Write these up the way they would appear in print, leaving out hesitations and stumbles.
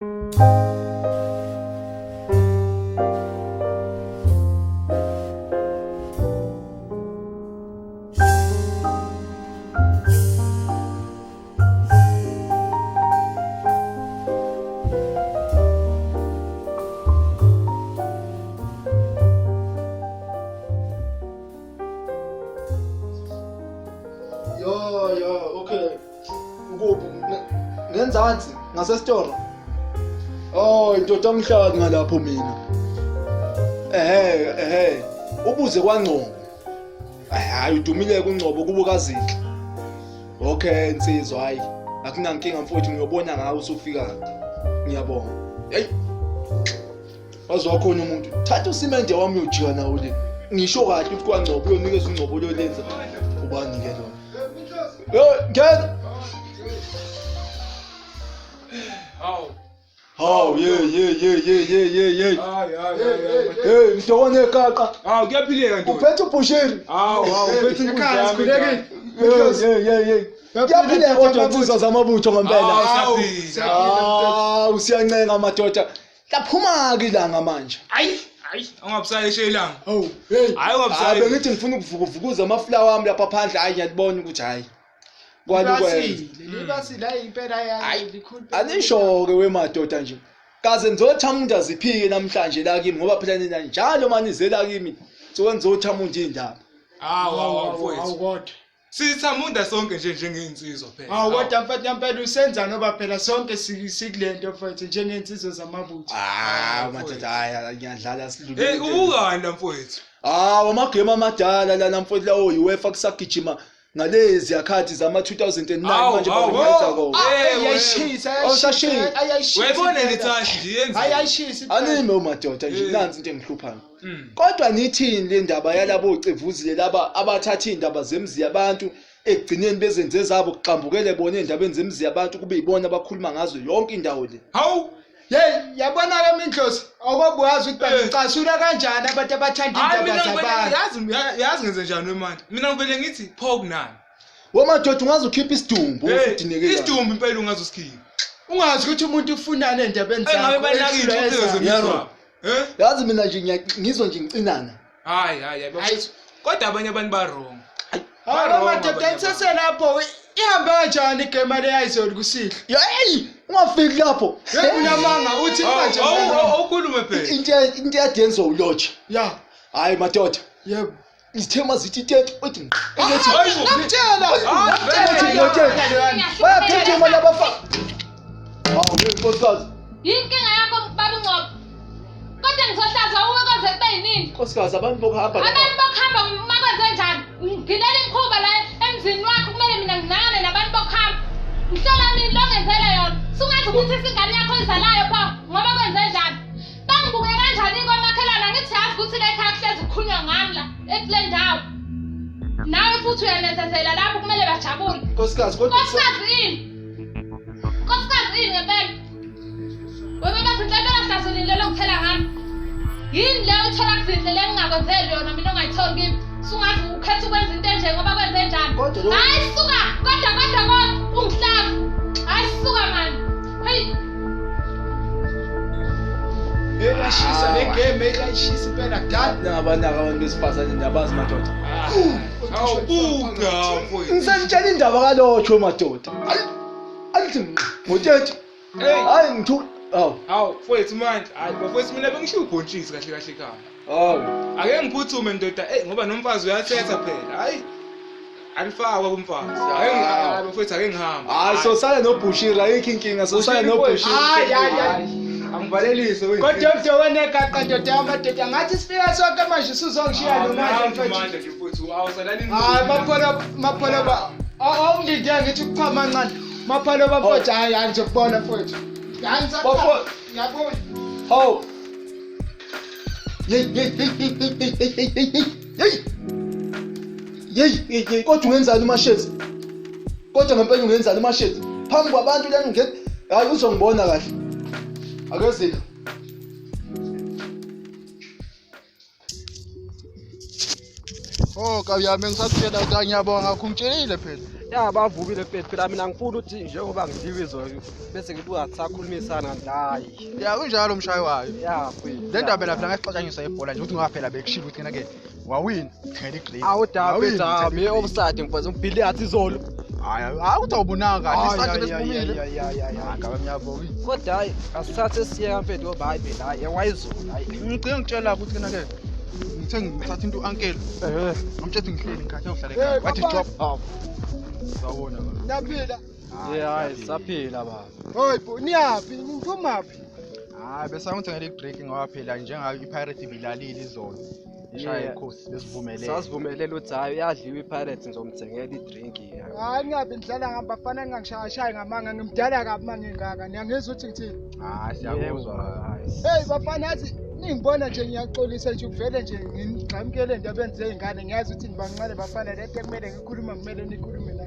Okay. Ngenzansi ngasesitoro. Oh, indoda omhlaka ngalapho mina. Ubuze kwaNgcobo. Hayi udumile kuNgcobo kubuka Zinhle. Okay, insizwa hayi. Akunankinga mfowethu ngiyobona ngawe usufika. Ngiyabonga. Hey. Wazwa khona umuntu. Thatha usimende wami uyojika nawo le. Ngisho kahle ukuthi kwaNgcobo uyonikeza uNgcobo lo lenza. Ubani ke lo? Yo, ngena. Hawu yeah. Hey, mntwana eqaqa. Kuyaphileka ndoda. Uphethe ubusheri. Uphethe inkundla yami. Kuyaphileka kodwa insizwa zamabutho ngempela. Usiyancenga madoda. Laphuma ke ilanga manje. Hayi, ungabusayishe ilanga. Hayi ungabusayi. bengithi ngifuna ukuvukuvukuza amaflower wami lapha phandle hayi ngiyabona ukuthi hayi. Libasile hayi impela yayi likhulu. Anisho ke wemadoda nje. Kaze ngizothamunda ziphike namhlanje la kimi ngoba phela nina njalo manje izela kimi. Ngizothamunda indaba. Mfowethu. Awukodwa. Sithamunda sonke nje njengeinsizwa phela. Awukodwa mfethu impela usenza noba phela sonke sikulento mfethu njengeinsizwa zamabutho. Madoda hayi ngiyadlala sidlule. Ukukanda mfowethu. Amagame amadala lana mfowethu la UEFA kusagijima ngalezi yakhathi zama 2009 manje bakuyenza ko. Ayayishisa. Wayibona lethashi nje yenza. Ayayishisa. Anime umadoda nje nansi into engihluphayo. Kodwa nithini le ndaba yalabo ocevuzile laba abathatha indaba zemzi yabantu ekugcineni bezenze zabo kuqambukele bona endabeni zemzi yabantu kube yibona abakhuluma ngazo yonke indawo le. Hawu yabona ke Mindlozi awukubuyazi ukuthi bangicasula kanjani abantu abathanda indaba zabantu. Yazi ngenze njani wemandla. Mina ngibele ngithi pho kunani. Wamadoda ungaze ukhipha isidumbu usidineke. Isidumbu impela ungazosikhipa. Ungazi ukuthi umuntu ufunana endabeni zakho. Engabe banakile uphezulu. Yazi mina nje ngizwe nje ngicinana. Hayi. Kodwa abanye abantu ba wrong. Hayi madoda ngiseselapho ihambe kanjani igame leyayizoli kusihle. Hey, ungafiki lapho. Unamanga uthi manje. Awukhulume phela. Into yadenzo ulotshe. Ya. Hayi madoda. Yebo. Isithema zithi 30 uthi ngitshela. Bayagijima labafa. Nkosikazi. Yinkinga yakho baba Ngcobo. Kodwa ngizohlaza uwekoze kube yinini? Nkosikazi abantu bokuhamba. Abantu bokuhamba makwenze njani? Ngilela imkhuba la emzini wakho kumele mina nginakane nabantu bokuhamba. Ngihlola mina lo ngenzela yona. Sungathi ukuthi isingane yakho izalayo pho ngoba kwenze njani? Bangibuke kanjani komakhelana ngithi yazi ukuthi le ekhaya kuhlezi kukhulunywa ngami la ekule ndawo. Nawe futhi uyanezezela lapho kumele bajabule. Nkosikazi kodwa Nkosikazi ini ngempela. Wena bathi inhlanhla hlaselile lo ngithela ngami. Yini le uthola kuzinhle lengingakwenzeli yona mina ongayitholi kimi. Sungathi ukhetha ukwenza into enje ngoba kwenze njani? Hayi suka kodwa ungihlaza. Hayi suka man. Hey. Eyashisa le game eyashisa impela kudala. abantu besifazane nabazi madoda. Awubuka mfowethu. Ngisentshela indaba kalotsho madoda. Ayithi ngothethe. Hayi ngithu. Mfowethu manje. Hayi bafowethu mina bengishiya ubhontshisi kahle ekhaya. Ake ngiphuthume ndoda ngoba nomfazi uyathetha phela. Hayi. Alifakwa kumfazi. Hayi bafowethu ake ngihamba. Hayi so sala noBushira ayikho inkinga so sala noBushira. Hayi. Angivalelise wena. Kodwa mdewene egaqa ndoda yamadoda ngathi sifika sonke manje usuzongishiya nomandla mfethu. Manje nje mfowethu awusalani. Hayi mapholo ba. Awungide ngithi ukuchama kancane. Mapholo bafowethu hayi ngizokubona mfowethu. Ngiyabona. Hawu. Hey. Kodwa ungenzani umashezi? Kodwa ngempela ungenzani umashezi? Phambi kwabantu lana ungena hayi uzongibona kahle. Akezile. Oh kawuyami ngisakutshela ukuthi ngiyabonga ungitshelile phela. Ya bavukile phela mina ngifuna ukuthi njengoba ngidliwe izolo bese ngibuka sakhulumisana ndayi. Ya kunjalo umshayi wayo. Ya phela. Le ndaba phela ngasixatshanyiswa ibhola nje ukuthi ngaphela bekushilo ukuthi kena ke wawina thela igreen. Awudaba me offside ngifase ngibhili yathi izolo. Hayi uthi awubonanga kahle isandla Ya. ngabe ngiyabonga. Kodwa hayi asithathe siyeka mfethu ngoba hayi phela hayi wayizolo hayi. Ngicela ngitshela ukuthi kena ke ngithe ngithatha into uncle. Ngimtshela ngihleli ngikhathe uhlale ekhaya. Wathi stop. Sawona baba. Naphila. Hayi saphila baba. Hoyi bo niyaphi? Niphumaphi? Hayi bese ngithengele ibreak ngoba phela njengayo iPirates ibilalile izolo. Ishaya ikhosi besivumelene. Sasivumelene ukuthi hayi uyadliwa iPirates ngizomthengela idrink ya. Hayi ngiyabe ngidlala ngabafana ngangishaya ngamanga ngimdala kabi mangingaka. Niyangizwa ukuthi ngithini? Siyakuzwa. Hey bafana yazi ningibona nje ngiyaxolisa nje uvele nje ngigxamkele endabeni zeingane ngiyazi ukuthi nibancane bafana lento kumele ngikhuluma kumele nikhulume la.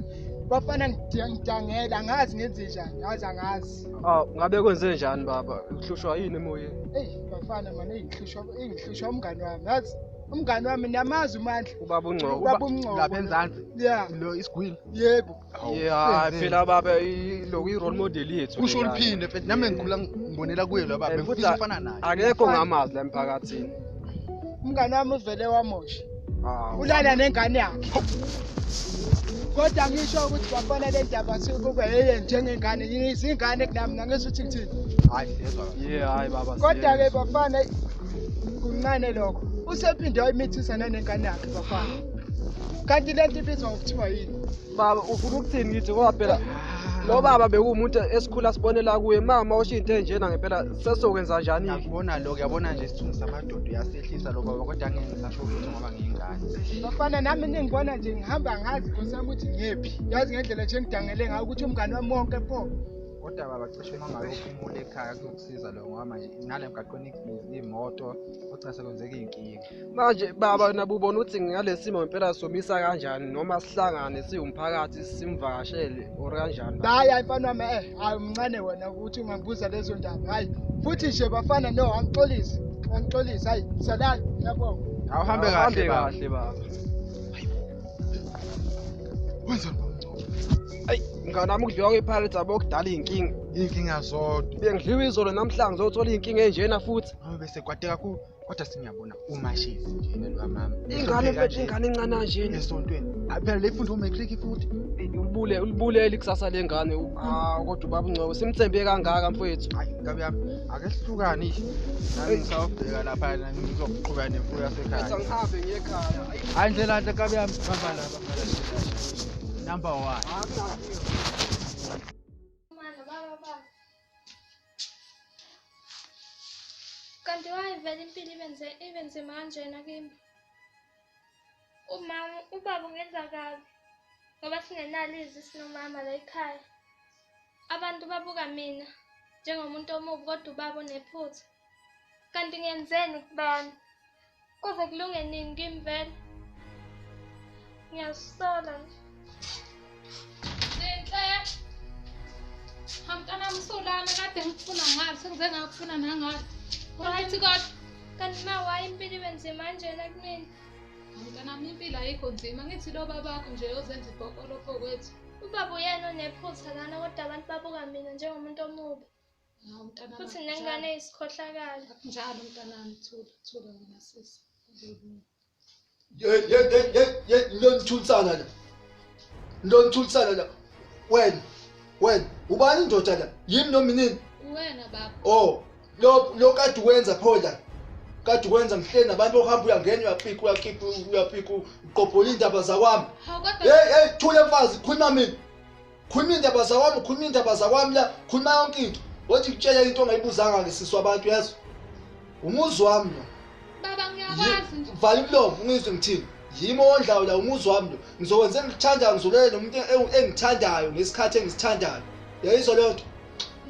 Bafana ngidangela angazi ngenze njani yazi angazi. Ngabe kwenze njani baba? Uhlushwa yini emoyeni? Hey bafana manje ingihlushwa umngani wami yazi umngani wami niyamazi uMandla. Ubaba uNgcobo. Ubaba uNgcobo. Lapha eNzansi. Yeah. Lo isigwili. Yebo. Yeah, phela baba lo role model yethu. Kusho uliphinde mfethu nami ngikhula ngibonela kuye lo baba ngifisa ufana naye. Akekho ngamazi la emphakathini. Umngani wami uvele wamosha. Ulala nengane yakhe. Kodwa ngisho ukuthi bafana le ndaba sikube yeye njengengane izingane kunami nangisuthi ngithini. Hayi siyezwa. Yeah, hayi baba. Kodwa ke bafana kuncane lokho. Usephinde wayimithisa nengane yakhe bafana. Kanti lento ibizwa ngokuthiwa yini? Baba ufuna ukuthini ngithi ngoba phela lo baba bekuwumuntu esikhula sibonela kuye mama oshinto enjena ngempela sesokwenza njani ke? Ngiyabona lo uyabona nje isithunzi samadoda uyasehlisa lo baba kodwa angeke ngisasho ukuthi ngoba ngiyingane. Bafana nami ningibona nje ngihamba ngazi Nkosi ukuthi ngephi. Yazi ngendlela nje ngidangele ngayo ukuthi umngane wami wonke pho. Kodwa baba cishe uma ngayophumula ekhaya kuzokusiza lo ngoba manje nale mgaqweni imoto ocase kwenzeka inkinga. Manje baba nabubona ukuthi ngalesimo ngempela somisa kanjani noma sihlangane siwumphakathi simvakashele or kanjani? Hayi mfana wami hayi umncane wena ukuthi ungangibuza lezo ndaba. Hayi futhi nje bafana no angixolisi hayi salala ngiyabonga. Awuhambe kahle baba. Wenzani? Ayi ngana ukudliwa kwePirates abokudala inkinga. Inkinga zodwa. Bengidliwa izolo namhlanje uzothola inkinga enjena futhi. Hayi bese kwade kakhulu kodwa singiyabona umashisi nje wena mama. Ingane mfethu ingane encane kanje esontweni. Phela lefunda umatric futhi. Ulibulele ikusasa lengane. Kodwa ubaba uNgcobo simthembe kangaka mfowethu. Hayi ngabe yami ake sihlukane nami ngisawubheka lapha ngizoqhubeka nemfuyo yasekhaya. Bese ngihambe ngiye ekhaya. Hayi indlela nje ngabe yami hamba lapha. Number 1. Kanti wayivela impilo ibe nzima kanjena kimi. Ubaba ungenza kabi ngoba singenalo izwi sinomama la ekhaya. Abantu babuka mina njengomuntu omubi kodwa ubaba unephutha. Kanti ngiyenzeni kubani? Kuze kulunge nini kimi vele? Ngiyasola nje. Zinhle. Hamntana msulana kade ngifuna ngathi sengize ngakufuna nangathi. Right kodwa kanti mawaye impilo ibe nzima kanjena kumina. Mntana impilo ayikho nzima ngithi lo babakho nje ozenza ibhokolopho kwethu. Ubaba uyena onephutha lana kodwa abantu babuka mina njengomuntu omubi. Hawu mntana futhi nengane isikhohlakala. Njalo mntanami thula wena sisi. Lonithulisana la. Lonithulisana la. Wena ubani indoda la? Yimi noma nini? Wena baba. Oh, lo kade wenza phola. Kade wenza mhleni nabantu ohamba uyangena uyapika uqophola indaba zakwami. Hey thula mfazi khuluma mina. Khuluma indaba zakwami, khuluma indaba zakwami la, khuluma yonke into. Wathi ngitshela into ongayibuzanga ngesizwe abantu yazo. Umuzi wami lo. Baba ngiyakwazi nje. Vala umlomo ungizwe ngithini. Yimi ondlawo la umuzi wami lo. Ngizokwenza engithandayo ngizolele nomuntu engithandayo ngesikhathi engisithandayo. Yayizwa le nto.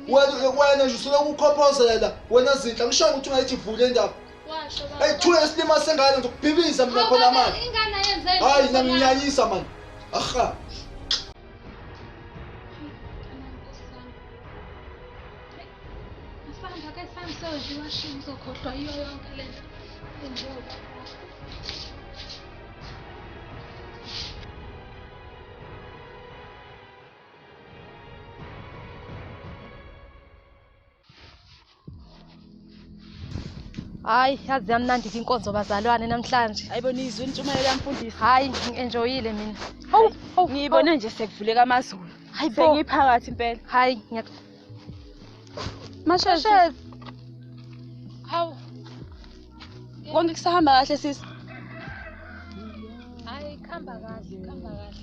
Wena nje usuke ukukhophozela wena Zinhle ngisho ukuthi ungayithi vule indaba. Washo baba. Hey thule isilima sengane ngizokubhibisa mina khona manje. Ingane yenzeni? Hayi nanginyanyisa manje. Aha. Afanda ke sangisewe washini uzokhohlwa iyo yonke lento. Enjoy. Hayi, yazi yamnandi inkonzo bazalwane namhlanje. Ayibonizwe intshumayelo yamfundisi. Hayi, ngi-enjoyile mina. Ngiyibone nje sekuvuleka amazulu. Hayibo. Sengiphakathi impela. Hayi, Mashezi. Hawu. Konke kusahamba kahle sisi. Hayi, khamba kahle.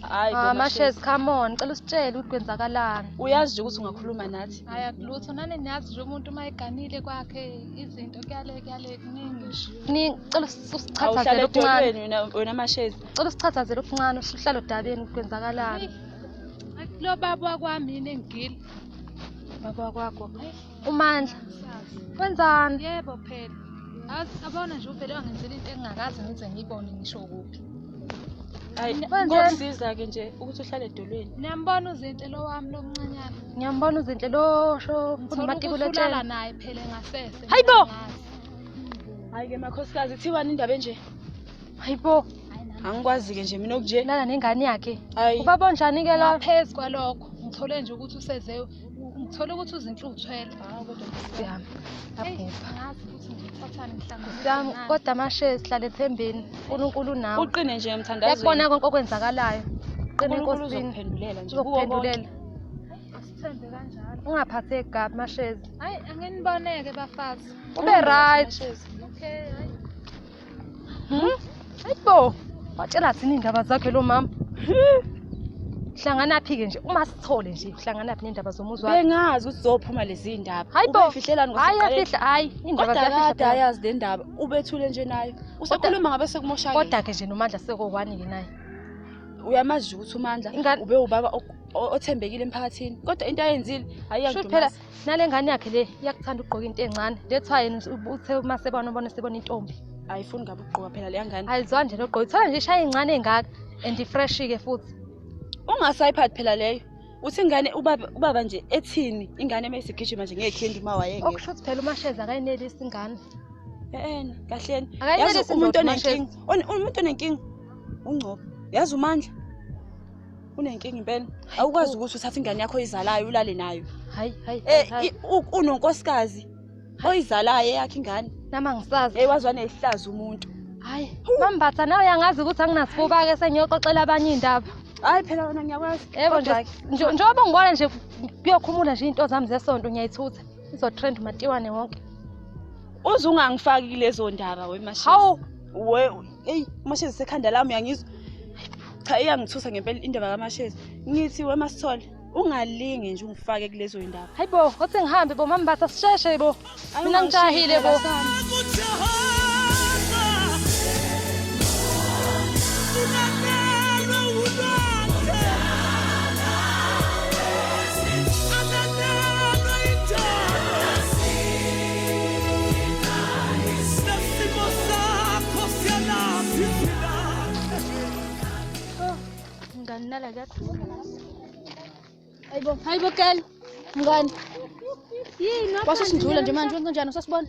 Hayi Mashezi, come on, cela usitshele ukuthi kwenzakalani. Uyazi nje ukuthi ungakhuluma nathi. Hayi akulutho, nani niyazi nje umuntu uma eganile kwakhe izinto kuyale kuningi nje. Cela usichathazele okuncane. Wena Mashezi. Cela usichathazele okuncane, uhlala odabeni ukuthi kwenzakalani. Lo baba kwami yini engigile. Baba kwakho. UMandla. Wenzani? Yebo phela. Abona nje uvele wangenzela into engingakaze ngize ngiyibone ngisho kuphi. Hayi, ngosiza ke nje ukuthi uhlale edolweni. Niyambona uzinhle lo wami lomncanyana. Ngiyambona uzinhle lo sho unamatikulo utshela naye phela ngasese. Hayibo. Hayi ke makhosikazi thiwani indaba enje? Hayibo. Angikwazi ke nje mina okunje. Lana nengane yakhe. Hayi. Ubaba njani ke la? Phezulu kwalokho. Ngithole nje ukuthi useze ngithole ukuthi uzinhle uthwele. Kodwa siyami. Abhupha. Ngazi ukuthi ngithathani mhlawumbe. Siyami kodwa Mashezi sihlale ethembeni. uNkulunkulu nawe. Uqine nje emthandazweni. Yakubona konke okwenzakalayo. Qina uNkulunkulu enkosini. uzokuphendulela nje. Uzokuphendulela. Asithembe kanjalo. Ungaphatheki kabi Mashezi. Hayi angeniboneke bafazi. Ube right. Okay, hayi. Hayibo. Watshela thina indaba zakhe lo mama. Hlangana phi ke nje uma sithole nje uhlangana phi nendaba zomuzi wakhe. Bengazi ukuthi zophuma lezi indaba. Hayibo. Ubefihlelani Hayi afihla hayi indaba ziyafihla. ziyafihla. Ayazi le ndaba. Ubethule nje nayo. Usakhuluma ngabe sekumoshakile. Kodwa ke nje noMandla sekowani ke naye. Uyamazi ukuthi uMandla ube ubaba othembekile emphakathini. Kodwa into ayenzile Sho phela nale ngane yakhe le iyakuthanda ugqoka into encane. That's why uthe uma sebona sebona intombi. Ayifuni ngabe ugqoka phela leya ngane. Ayizwa nje nogqoka. Ithola nje ishaya incane engaka and fresh ke futhi. Ungasayiphathi phela leyo. Uthi ingane ubaba nje ethini ingane mayisigijima nje ngekhindi mawayengeke. Okushuthi phela uMashezi akayinelisi ingane. Kahleni. Yazi umuntu onenkinga. Umuntu onenkinga ungcobo. Yazi uMandla unenkinga impela. Awukwazi ukuthi uthathe ingane yakho izalayo ulale nayo. Hayi. Unonkosikazi oyizalayo yakhe ingane. Nama ngisazi. Wazwane ehlaza umuntu. Hayi. Mambatha nawe uyangazi ukuthi anginasifuba ke sengiyoxoxela abanye indaba. Hayi phela wena ngiyakwazi. Yebo nje njengoba ngibona nje kuyokhumula nje into zami zesonto ngiyayithutha. Izotrend matiwane wonke. Uze ungangifaki lezo ndaba weMashezi. Hawu. Mashezi sekhanda lami uyangizwa. Cha iyangithusa ngempela indaba kaMashezi. Ngithi weMasithole ungalinge nje ungifake kulezo indaba. Hayibo, othi ngihambe bo Mambatha sisheshe bo. Mina ngijahile bo. Nganala kathi. Hayibo kele. Mngani. Yini Wasisindlula nje manje kanjani usasibona?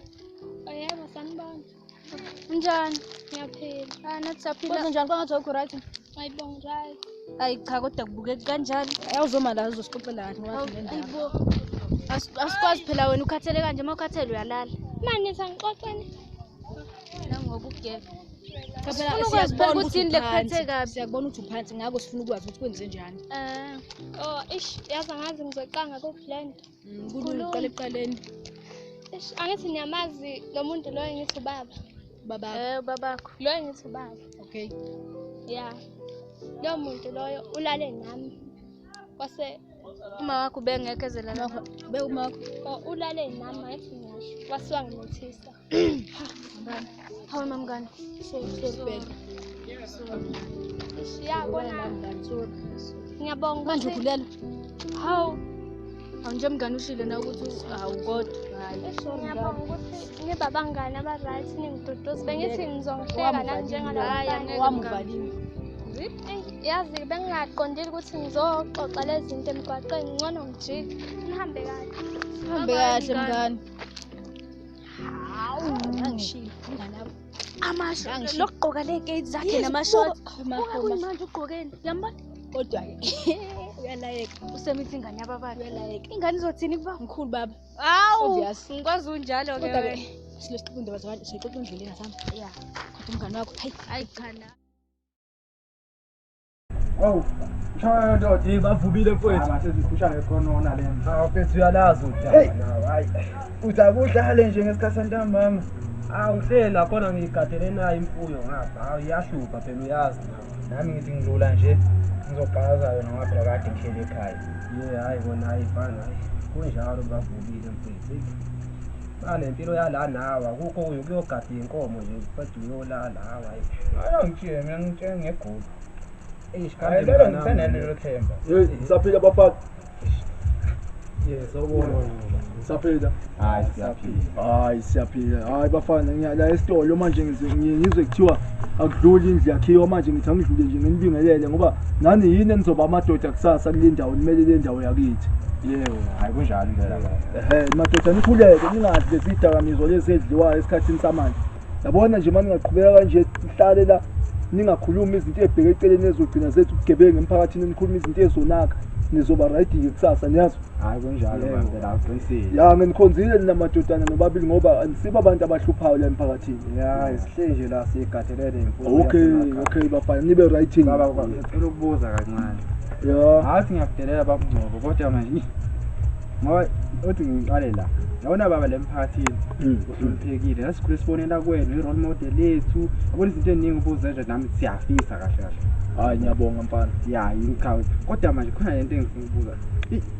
Yebo sanibona. Unjani? Ngiyaphila. Nathi saphila. Kwenza njani kwangathi ukho right? Ayibonga right. Hayi cha kodwa kubukeka kanjani? Ayawuzoma la uzosixoxela kahle ngathi le ndaba. Ayibo. Asikwazi phela wena ukhathele kanje mawukhathele uyalala. Manje sangixoxeni. Nangoba ugebe. Phela siyazibona ukuthi lekuphethe kabi. Siyakubona ukuthi uphansi ngako sifuna ukwazi ukuthi kwenze njani. Yazi angazi ngizoqanga ku-blend. Kuqala eqaleni. Angithi niyamazi lo muntu lo engithi ubaba. Baba. Ubabakho. Lo engithi ubaba. Okay. Ya. Lo muntu loyo ulale nami. Kwase Uma wakho bengekezela lapha. Uma wakho. Ulale nami ngathi ngisho. Wasiwa ngimethisa. Hawu mamngani. Sorry. Siyabona. Ngiyabonga Manje ukhulelwe. Hawu. Awunje mngani ushilo na ukuthi awukodwa. Ngiyabonga ukuthi ngibabangani aba-right ningiduduze. Bengithi ngizongihleka nami njengalabanye. Wamuvaliwe. Yazi bengingaqondile ukuthi ngizoxoxa lezi zinto emgwaqeni ngcono ngijike. Nihambe kahle. Hambe kahle mngani. Angishilo mngani wami. Amasho Lokugqoka le gate zakhe namashoti. Manje ugqokeni. Yambona? Kodwa ke uyalayeka. Usemithi ingane yababani. Uyalayeka. Ingane izothini kuba? Mkhulu baba. Awu. Obvious. Ngikwazi unjalo ke Kodwa wena. ke silesifundo bazawadi siyixoxa endleleni sami. Yeah. Kodwa umngane wakho hayi cha la. Awu, shaya ndoda bavubile mfowethu. Sesikhusha ngekhonona le. Mfethu uyalazi udaba nawe. Hayi. Uthi akudlale nje ngesikhathi ntambama. Ngihlela khona ngiyigadele nayo imfuyo ngapha. Hayi iyahlupa phela uyazi. Nami ngithi ngidlula nje ngizobhalaza yona ngoba phela kade ngihlele ekhaya. Hayi bona ayifana. Kunjalo bavubile mfethu. Banempilo yala nawe akukho ukuyogada inkomo nje futhi uyolala hayi. Ayangitshela mina ngitshela ngegoli. Hayi Lelo ngisenelo themba. Ngisaphila bafana. Sawubona. Ngisaphila. Hayi siyaphila. Hayi siyaphila. Hayi bafana ngiyala esitolo manje ngizwe kuthiwa akudluli indlu yakhiwa manje ngithi angidlule nje nginibingelele ngoba nani yini enizoba amadoda kusasa kule ndawo nimele le ndawo yakithi. Yebo, hayi kunjalo impela baba. Madoda nikhuleke ningadli lezidakamizwa lezi edliwayo esikhathini samanje. Yabona nje manje ngaqhubeka kanje ihlale la ningakhuluma izinto ebheke eceleni ezogcina zethu ubugebengu emphakathini nikhuluma izinto ezonaka nizoba right kusasa niyazi. Hayi kunjalo impela aqinisile. Ya ngenikhonzile nina madodana nobabili ngoba anisiba abantu abahluphayo la emphakathini. Ya isihle nje la sigadelele imfundo. Okay bafana nibe right Baba ngicela ukubuza kancane. Ya Hathi ngiyakudelela babungcobo kodwa manje ngoba uthi ngiqale la. Yabona baba lemphakathini uhloniphekile lasikhule sibonela kwena i role model lethu yabona izinto eziningi ubuze nje nami siyafisa kahle kahle. hayi ngiyabonga mfana. Ya yingikhawe kodwa manje khona lento engifuna ukubuza.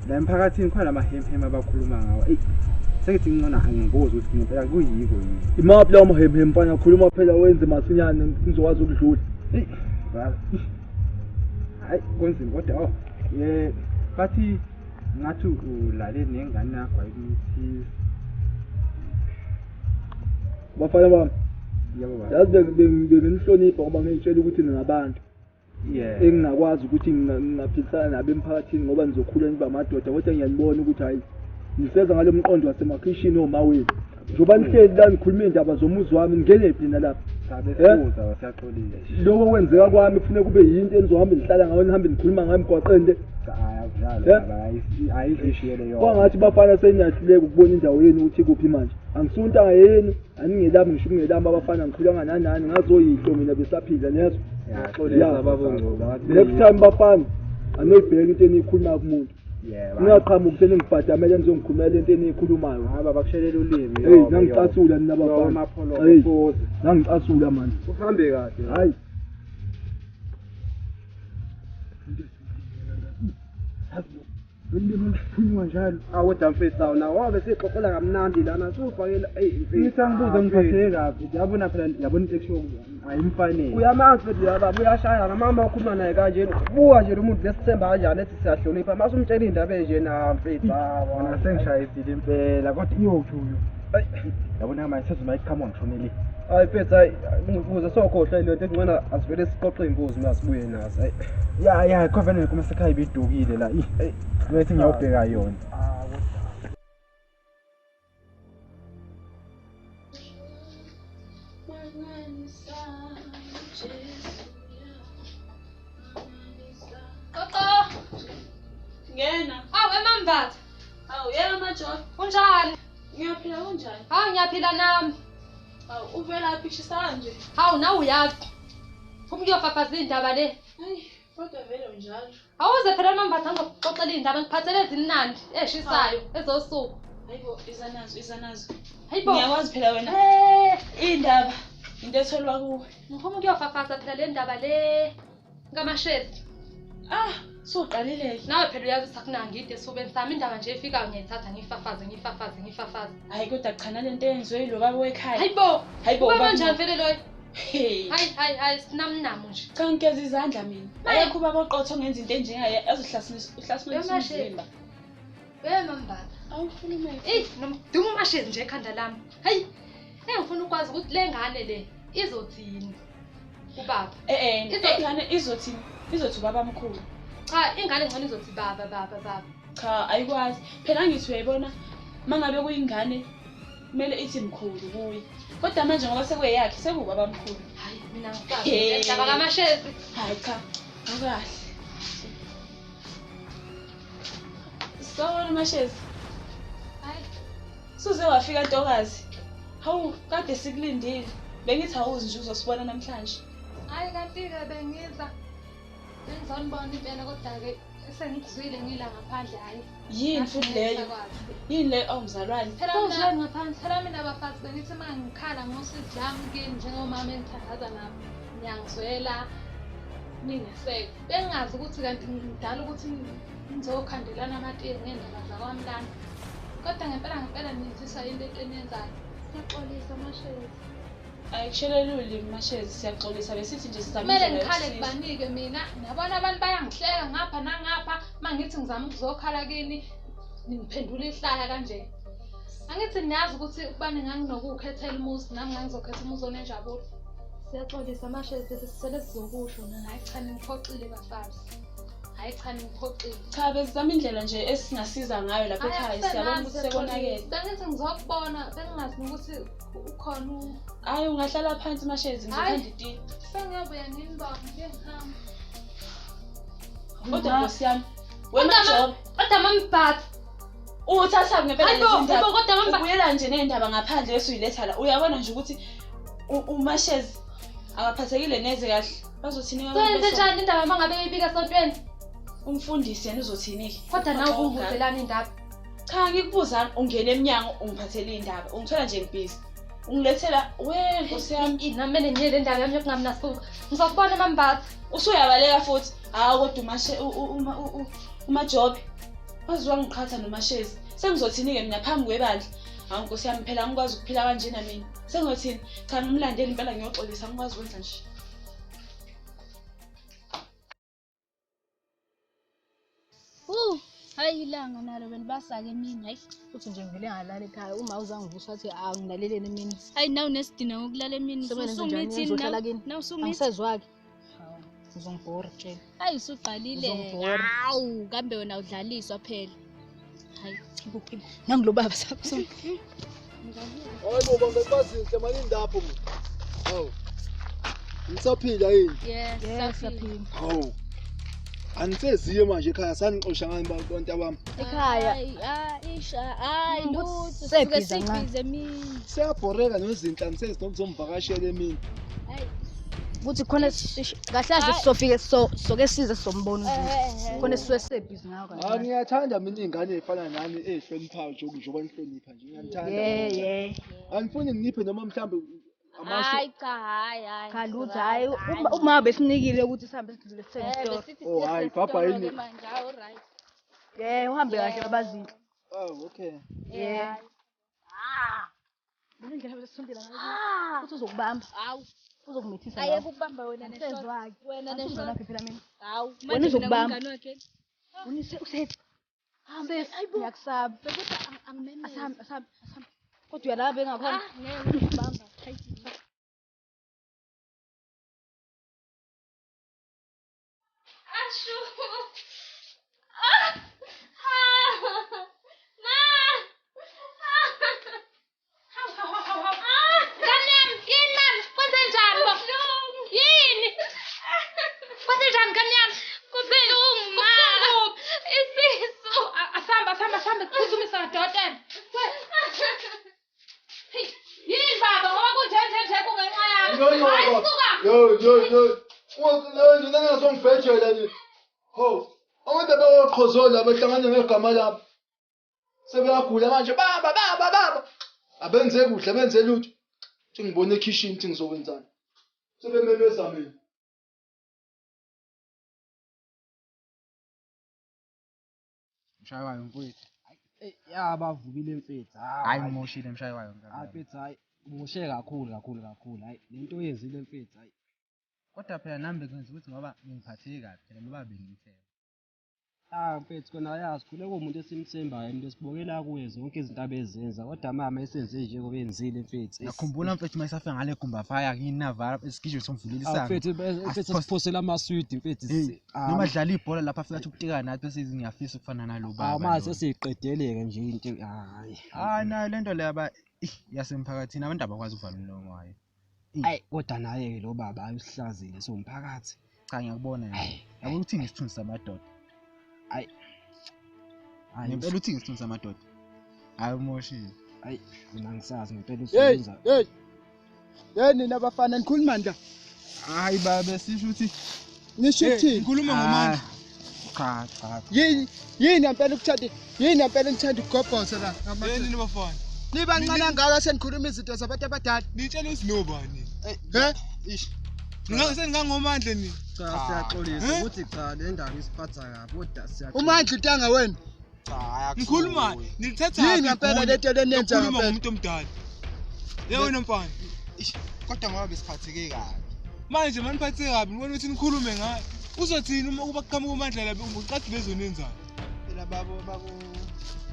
La emphakathini khona lamahemhem abakhuluma ngawo. Sekithi ngicona angibuza ukuthi ngempela kuyiko yini. Imaphi lawo mahemhem mfana khuluma phela wenze masinyane ngizokwazi ukudlula. Baba. Hayi konzima kodwa bathi ngathi ulale nengane yakho ayithi bafana bami. yebo baba. Yazi benginihlonipha ngoba ngitshela ukuthi ninabantu. Yeah. Engingakwazi ukuthi ngingaphilisana nabo emphakathini ngoba nizokhula niba amadoda kodwa ngiyanibona ukuthi hayi niseza ngalo mqondo wasemakhishini omawini. Njoba nihleli la nikhuluma indaba zomuzi wami ngene phi lapha. Sabe sibuza wasiyaxolile. Lokho kwenzeka kwami kufanele kube yinto enizohamba nihlala ngayo nihambe nikhuluma ngayo emgwaqeni. Ayavalo baba ayizishiyele yona. Kwangathi bafana seniyahluleka ukubona indawo yenu ukuthi kuphi manje. Angisuntanga yenu aningelami ngisho ungelami abafana ngikhulanga nanani ngazoyihlo mina besaphila nezo. Yaxolisa babungcobo. Next time bafana anoyibheka into eniyikhuluma kumuntu. Yebo. Ngiyaqhamuka ukuthi ngibhadamele nizongikhulumela into eniyikhulumayo. Hamba bakushelela ulimi. Hey nangicasula nina bafana. Hey nangicasula manje. Uhambe kahle. Hayi. Ngiphunywa njalo. Kodwa mfethu nawo wabe sixoxela kamnandi lana sufakela Ngithi angibuze ngiphatheke kabi. Yabona phela yabona into ekusho ayimfanele. uyamazi mfethu yaba uyashaya mama ukhuluma naye kanje buka nje lo muntu lesithemba kanjani ethi siyahlonipha mase umtshela indaba enje na mfethu Wona sengishayisile impela kodwa iyojuyo. Yabona manje sezuma ikhama ngishonele. hayi mfethu hayi ngibuze sokhohlwa lento engcona asivele siqoqe imbuzi masibuye nazo hayi Ya khona kuma sekhaya ibidukile la. Ngathi ngiyobheka yona. Qoqo. Ngena. Awu emambatha. Awu yena majola. Kunjani? Ngiyaphila kunjani? Hawu ngiyaphila nami. Awu uvela phishisa kanje. Hawu nawe uyazi. Ufuna ukuyofafaza indaba le. Hayi, kodwa vele unjalo. Awuze phela emambatha ngizokuxoxela indaba ngiphathele ezimnandi eshisayo ezosuku. Hayibo izanazo. Hayibo. Ngiyakwazi phela wena. Indaba into etholwa kuwe. Ngifuna ukuyofafaza phela le ndaba le ngamashezi. Soqalile. Nawe phela uyazi sakunangide esifubeni sami indaba nje efikayo ngiyayithatha ngifafaze. Hayi kodwa cha nalento eyenziwe lo baba wekhaya. Hayibo. Hayibo Kuba kanjani vele loyo? Hey. Hayi sinamnamu nje. Cha ngikeza izandla mina. Ayekho baba oqotho ngenza into enjengaye ezohlasimisa umzimba. Mambala. Awukhulume. Nomdumo umashezi nje ekhanda lami. Hayi. Ngifuna ukwazi ukuthi le ngane le izothini ubaba. Ingane izothini? Izothi ubaba mkhulu. Cha, ingane ngcono izothi baba. Cha, ayikwazi. Phela ngithi uyayibona mangabe kuyingane kumele ithi mkhulu kuye. Kodwa manje ngoba sekuyeyakhe sekubaba mkhulu. Hayi mina ngikazi ndaba kamashezi. Hayi cha. Akahle. Sawona mashezi. Hayi. Suze wafika Ntokazi. Hawu, kade sikulindile. Bengithi awuzi nje uzosibona namhlanje. Hayi kanti-ke bengizonibona impela kodwa-ke sengikuzwile ngila ngaphandle hhayi. Yini futhi leyo? Yini leyo awumzalwane? Phela ngaphandle, phela mina bafazi bengithi uma ngikhala ngosizi lami kini njengomama engithandaza nabo, ngiyangizwela ningeseke. Bengingazi ukuthi kanti ngidala ukuthi ngizokhandelana amatiye ngendaba zakwami lana. Kodwa ngempela nizisa into eniyenzayo. Siyaxolisa Mashezi. Ayikushiyeleli ulimi Mashezi, siyaxolisa besithi nje sizama Kumele ngikhale kubanike mina. Nabona abantu bayangihleka ngapha nangapha. Mangithi ngizama ukuzokhala kini ningiphendula ihlaya kanje. Angithi niyazi ukuthi ubani nganginokukhethela umuzi nami ngangizokhetha umuzi onenjabulo. Siyaxolisa Mashezi bese sisele sizokusho mina hayi cha ngiphoxile bafazi. Hayi cha ngiphoxile. Cha bezama indlela nje esingasiza ngayo lapha ekhaya siyabona ukuthi sekonakele. Bengithi ngizokubona bengingazi ukuthi ukhona Hayi ungahlala phansi Mashezi ngizokhanda itiye. Sengiyabuya nginibona ngihamba. Kodwa Nkosi yami wena Job kodwa mamibhathi uthatha ngempela lezi ndaba. Kodwa mamba ubuyela nje nendaba ngaphandle esuyiletha la uyabona nje ukuthi uMashezi akaphathekile neze kahle bazothini abantu njani indaba mangabe ibika sontweni umfundisi yena uzothini kodwa nawe kungibuzelana indaba cha ngikubuza ungena eminyango ungiphathele indaba ungithola nje ngibhizi ungilethela Nkosi yami nami ngiyele ndaba yami yokungamnasuka ngizokubona mambathi usuyabaleka futhi hawo kodwa uMajob waziwa ngiqhatha noMashezi sengizothini-ke mina phambi kwebandla hawu Nkosi yami phela angikwazi ukuphila kanje na mina sengizothini cha ngimlandeli impela ngiyoxolisa angikwazi ukwenza nje hayi ilanga nalo belibasake emini hayi uthi nje ngivele ngalala ekhaya uma uzangivusa wathi angilaleleni emini hayi nawe nesidina ngokulala emini usumithi nawe usumithi angisezwaki uzongibhora tshela hayi usuqalile hawu kambe wena udlaliswa phela hayi chibukibo nangulo baba sakho hayi boba ngebazinhle manje indapho hawu ngisaphila yini yes saphila hawu aniseziye manje ekhaya sanixosha ngani bonke abami ekhaya hayi lutho sebhize emini siyabhoreka nozinhle anisezizomvakashela emini ukuthi khona kahle sofike soke size sombona uzinto khona siwe sebhizi ngakho ngiyathanda mina ingane ezifana nani ezihloniphayo njengoba nihlonipha nje ngiyathanda anifuni nginiphe noma mhlambe hayi cha hayi kalutho hayi uma besinikile ukuthi sihambe sidlule sithenge store oh hayi baba yini manje alright uhambe kahle babazinhle okay ndlela besondela ngayo uthi uzokubamba hawu uzokumithisa ayeke ukubamba wena nesezwaki wena nesezwaki phela mina hawu wena uzokubamba umngane wakhe usethi hambe ngiyakusaba bekuthi angimemeze asambe kodwa uyalala bengakhona ngeke ukubamba ashu abantu abayoqhozola behlangane ngegama labo sebeyagula manje baba abenze kuhle benze lutho ukuthi ngibone ekhishini ukuthi ngizokwenzani sebememeza mina mshayiwayo mfowethu yabavubile mfethu hayi ngimoshile mshayiwayo mfethu hayi ngimoshe kakhulu hayi lento oyenzile mfethu hayi kodwa phela nami bekwenza ukuthi ngoba ngiphatheke kabi phela ngoba bengithemba mfethu kona yazi khule kuwumuntu esimthembayo umuntu esibokela kuye zonke izinto abezenza kodwa mama esenze njengoba enzile mfethu ngakhumbula mfethu mayisafika ngale gumba fire kinavala esikijwe somvulela isango mfethu siphosela amaswidi mfethu noma dlala ibhola lapha afika ukutika nathi bese ngiyafisa ukufana nalo baba mase siqedeleke nje into hayi nayo lento le yaba yasemphakathini abantu abakwazi ukuvala umlomo wayo hayi kodwa naye ke lo baba ayusihlazile somphakathi cha ngiyakubona nje yabo ukuthi ngisithunzi samadoda hayi ngempela uthi ngisithunzi samadoda hayi umoshile Hayi, mina ngisazi ngempela Hey, usebenza. hey. Hey nina bafana nikhuluma nda. Hayi baba sisho ukuthi Nisho ukuthini? Ngikhuluma ngamandla. Cha. Yini ngempela ukuthanda, yini ngempela ngithanda ukugobhoza la. Yini bafana? Nibancane ngaka senikhuluma izinto zabantu abadala. Nitshela usinobani? He? Sengangomandla ni. Cha siyaxolisa ukuthi cha le ndaba isiphatha kabi kodwa siyaxolisa. Umandla intanga wena. Ngikhuluma, nilithatha Yini ngempela lento lenenza ngempela ngempela. umuntu omdala. Yewena mfana. kodwa ngoba besiphatheke kabi. Manje maniphathe kabi ngibona ukuthi nikhulume ngayo. Uzothini uma kuba kuqhamuka umandla la uqathi bezonenzana? Phela babo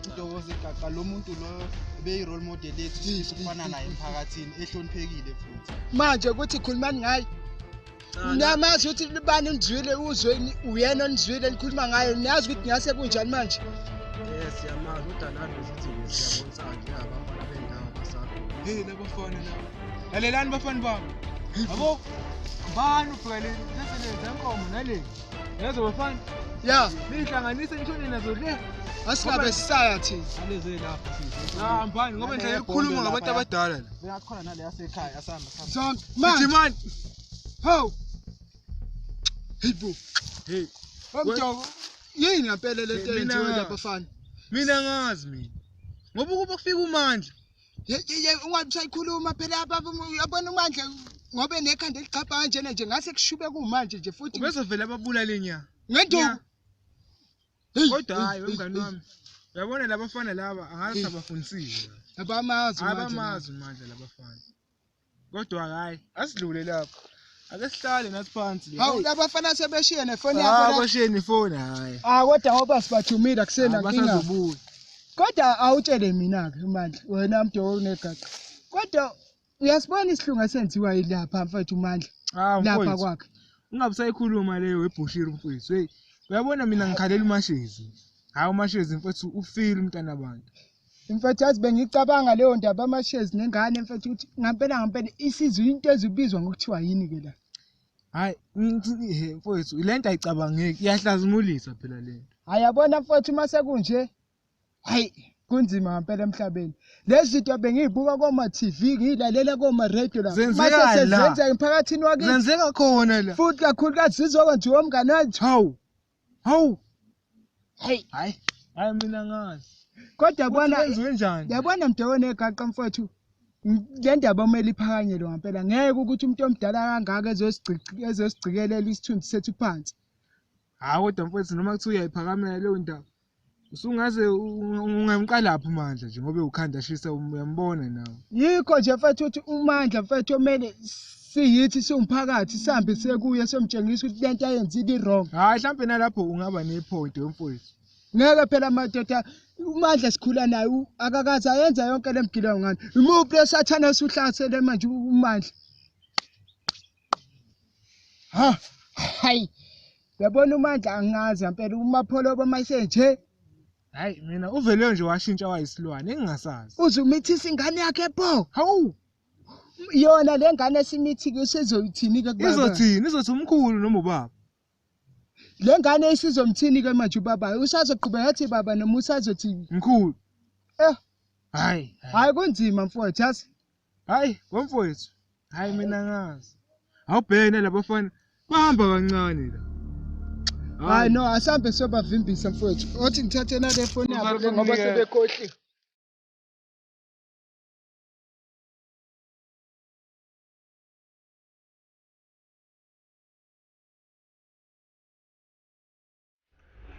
Ntokozo Gaga lo muntu lo beyi role model lethu sifana naye emphakathini ehloniphekile futhi. Manje ukuthi khulumani ngayi. Niyamazi ukuthi libani nizwile uzwe uyena onizwile likhuluma ngayo. Niyazi ukuthi ngase kunjani manje? Siyamazi kodwa nalo sithi siyabonisa nje abafana bendawo basakho. Hey labafana laba. Lalelani bafana bami. Yabo? Bani ubhekele lesenze inkomo nale. Yazo bafana. Ya, Nihlanganise nishone nazo le. asingabe sisaya thina. Aleze lapha sithi. Mbani ngoba nje ukukhuluma ngabantu abadala la. Bengakhona nale yasekhaya asamba. Zonke Sithi manje. man. Ho. Hey bo. Hey. Umntoko. Yini ngempela lento eyenziwe lapha bafana? Mina ngazi mina. Ngoba kuba kufika umandla. Ungabe usayikhuluma phela yabona umandla ngobe nekhanda eligcabha kanjena nje ngase kushube kumanje nje futhi Ubezovela ababulale nya. ngenduku. Kodwa hayi wemngani wami. Uyabona labafana laba angazi abafundisile. Abamazi Abamazi manje labafana. Kodwa hayi asidlule lapho. Ake sihlale nathi phansi le. Hawu labafana sebeshiya nefoni yabo la. Basheni ifoni hayi. Kodwa ngoba sibathumile akusena nkinga. Basazobuya. Kodwa awutshele mina ke manje wena mntu onegaqa. Kodwa uyasibona isihlunga senziwa yilapha mfethu umandla. Lapha kwakhe. Ungabe sayikhuluma leyo webushiri mfethu. Hey, uyabona mina ngikhalela umashezi. Hayi umashezi mfethu ufile umntana abantu. Mfethu yazi bengicabanga leyo ndaba amashezi nengane mfethu ukuthi ngempela isizwe into ezibizwa ngokuthiwa yini ke la. Hayi mfethu lento ayicabangeki iyahlazimulisa phela lento. Ayabona mfethu mase kunje. Hayi kunzima ngempela emhlabeni. Lezi zinto bengizibuka koma TV ngilalela koma radio la. Zenzeka la. Senzenza emphakathini wakithi. Zenzeka khona la. Futhi kakhulukazi sizokwenziwa umngane wathi. Hawu. Hey. Hayi mina ngazi. Kodwa bona wenziwe njani? Yabona mntawo negaqa mfowethu. Le ndaba omele iphakanyelwe ngempela ngeke ukuthi umuntu omdala kangaka ezosigcikelela isithunzi sethu phansi. Hayi kodwa mfowethu noma kuthiwa uyayiphakamela leyo ndaba. Usungaze ungamqalaphi umandla nje ngoba ukhanda shisa uyambona nawe. Yikho nje mfethu uthi umandla mfethu omele siyithi siwumphakathi sihambe sekuye somtshengisa ukuthi lento ayenzile i-wrong. Hayi mhlambe nalapho ungaba nepoint wemfowethu. Ngeke phela madoda umandla sikhula naye akakaze ayenza yonke lemgilo ngani. Imuphi lesathana usuhlasele manje umandla. Hayi. Yabona umandla angazi ngempela umapholo bamasenje. Hayi mina uvele nje washintsha wayisilwane engingasazi. Uzumithisa ingane yakhe pho. Hawu. Yona lengane esimithi-ke usezoyithini-ke kubaba? Izothini? Izothi umkhulu noma ubaba? Le ngane isizomthini-ke manje ubaba? Usazoqhubeka yathi baba noma usazothini? Mkhulu. Hayi kunzima mfowethu yazi. Hayi wemfowethu. Hayi mina ngazi. Awubhekene labafana bahamba kancane la. Hayi no asambe sobavimbisa mfowethu. Othi ngithathe na le phone yabo ngoba sebekhohliwe.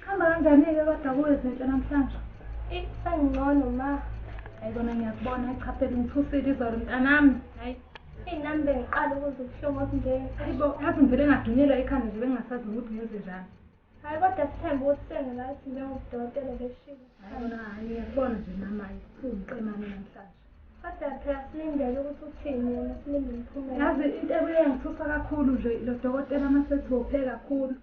Hamba kanjani-ke kodwa kuwezinto namhlanje? Sengcono ma. Ayibona ngiyakubona echaphela ngithusile izolo mntanami. Hayi. Nami bengiqala ukuze ubuhlungu obungeke. Hayibo, yazi ngivele ngadunyelwa ikhanda nje bengingasazi ukuthi ngenze njani. Hayi kodwa sithemba ukuthi sengilathi njengobudokotela beshilo. Ayibona ngiyakubona nje mama uyiqemane namhlanje. Kodwa phela silindele ukuthi uthini yena silinde imiphumela. Yazi into ebuye ngithusa kakhulu nje lo dokotela masethophe kakhulu.